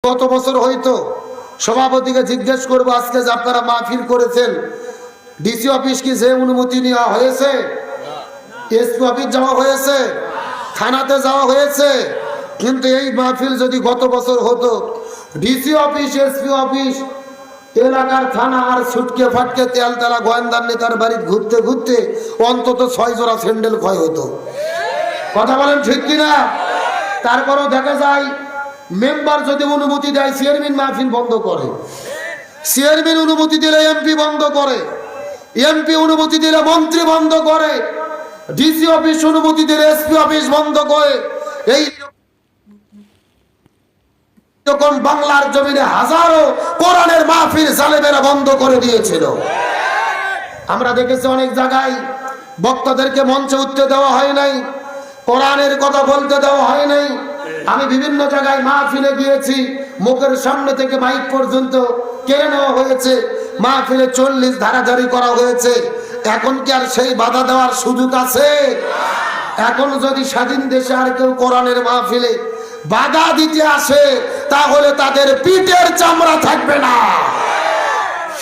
কত বছর হইতো সভাপতিকে জিজ্ঞেস করব আজকে যে আপনারা মাহফিল করেছেন ডিসি অফিস কি যে অনুমতি নেওয়া হয়েছে, এসপি অফিস যাওয়া হয়েছে, থানাতে যাওয়া হয়েছে? কিন্তু এই মাহফিল যদি গত বছর হতো ডিসি অফিস এসপি অফিস এলাকার থানা আর ছুটকে ফাটকে তেলতলা গোয়েন্দার নেতার বাড়ি ঘুরতে ঘুরতে অন্তত 6 জোড়া স্যান্ডেল ক্ষয় হতো। কথা বলেন ঠিক কিনা? তারপরও দেখা যায় মেম্বার যদি অনুমতি দেয় চেয়ারম্যান মাহফিল বন্ধ করে, চেয়ারম্যান অনুমতি দিলে এমপি বন্ধ করে, এমপি অনুমতি দিলে মন্ত্রী বন্ধ করে, ডিসি অফিস অনুমতি দিলে এসপি অফিস বন্ধ করে। এই রকম বাংলার জমিনে হাজারো কোরআনের মাহফিল জালেমেরা বন্ধ করে দিয়েছিল। আমরা দেখেছি অনেক জায়গায় বক্তাদেরকে মঞ্চে উঠতে দেওয়া হয় নাই, কোরআনের কথা বলতে দেওয়া হয় নাই। আমি বিভিন্ন জায়গায় মাহফিলে গিয়েছি, মুখের সামনে থেকে মাইক পর্যন্ত কেড়ে নেওয়া হয়েছে, মাহফিলে 40 ধারা জারি করা হয়েছে। এখন কি আর সেই বাধা দেওয়ার সুযোগ আছে? এখন যদি স্বাধীন দেশে আর কেউ কোরআনের মাহফিলে বাধা দিতে আসে তাহলে তাদের পিঠের চামড়া থাকবে না।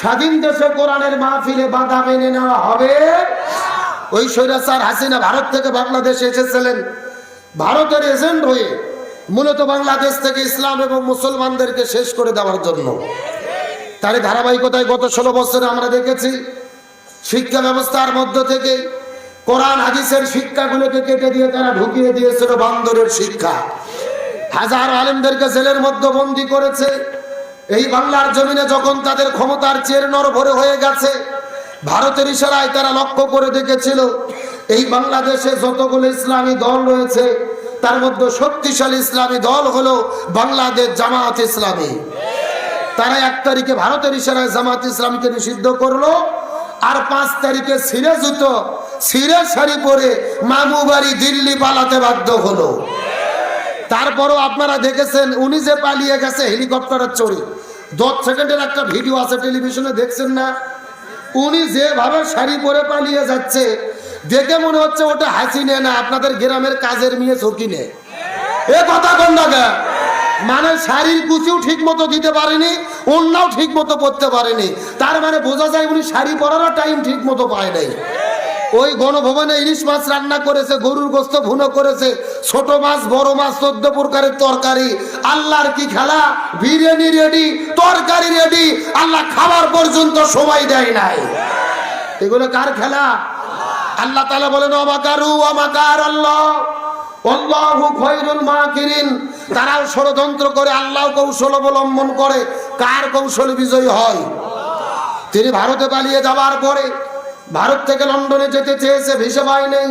স্বাধীন দেশে কোরআনের মাহফিলে বাধা মেনে নেওয়া হবে। ওই স্বৈরাচার হাসিনা ভারত থেকে বাংলাদেশে এসেছিলেন ভারতের এজেন্ট হয়ে, মূলত বাংলাদেশ থেকে ইসলাম এবং মুসলমানদেরকে শেষ করে দেওয়ার জন্য। তার ধারাবাহিকতায় গত 16 বছরে আমরা দেখেছি শিক্ষা ব্যবস্থার মধ্য থেকে কোরআন হাদিসের শিক্ষাগুলোকে কেটে দিয়ে তারা ঢুকিয়ে দিয়েছিল বান্দরের শিক্ষা। হাজার আলেমদেরকে জেলের মধ্যে বন্দী করেছে। এই বাংলার জমিনে যখন তাদের ক্ষমতার চের নড়বড়ে হয়ে গেছে, ভারতের ইশারায় তারা লক্ষ্য করে দেখেছিল এই বাংলাদেশে যতগুলো ইসলামী দল রয়েছে তার মধ্যে শক্তিশালী ইসলামী দল হলো বাংলাদেশ জামাত ইসলামী। তারা 1 তারিখে ভারতের ইশারায় জামাত ইসলামীকে নিষিদ্ধ করলো, আর 5 তারিখে ছিঁড়ে জুতো ছিঁড়ে শাড়ি পরে মামু বাড়ি দিল্লি পালাতে বাধ্য হলো। তারপরও আপনারা দেখেছেন উনি যে পালিয়ে গেছে হেলিকপ্টারের চড়ে, 10 সেকেন্ডের একটা ভিডিও আছে টেলিভিশনে, দেখছেন না? উনি যেভাবে শাড়ি পরে পালিয়ে যাচ্ছে দেখে মনে হচ্ছে ওটা হাসিনে না, আপনাদের গ্রামের কাজের মেয়ে চকিনে। এ কথা কোন জায়গা? মানে শাড়ির কুচিও ঠিক মতো দিতে পারেনি, অন্যও ঠিক মতো পরতে পারেনি। তার মানে বোঝা যায় উনি শাড়ি পরারও টাইম ঠিক মতো পায় নাই। ওই গণভবনে ইলিশ মাছ রান্না করেছে, গরুর গোস্ত ভুনো করেছে, ছোট মাছ বড় মাছ 14 প্রকারের তরকারি। আল্লাহর কি খেলা! বিরিয়ানি রেডি, তরকারি রেডি, আল্লাহ খাবার পর্যন্ত সময় দেয় নাই। এগুলো কার খেলা? আল্লাহ তাআলা বলেন ওয়ামাকারু ওয়ামাকার আল্লাহ আল্লাহু খায়রুল মাকিরিন। তারাও ষড়যন্ত্র করে, আল্লাহ কৌশল অবলম্বন করে। কার কৌশল বিজয়ী হয়? তিনি ভারতে পালিয়ে যাওয়ার পরে ভারত থেকে লন্ডনে যেতে চেয়েছে, ভিসা পায় নাই।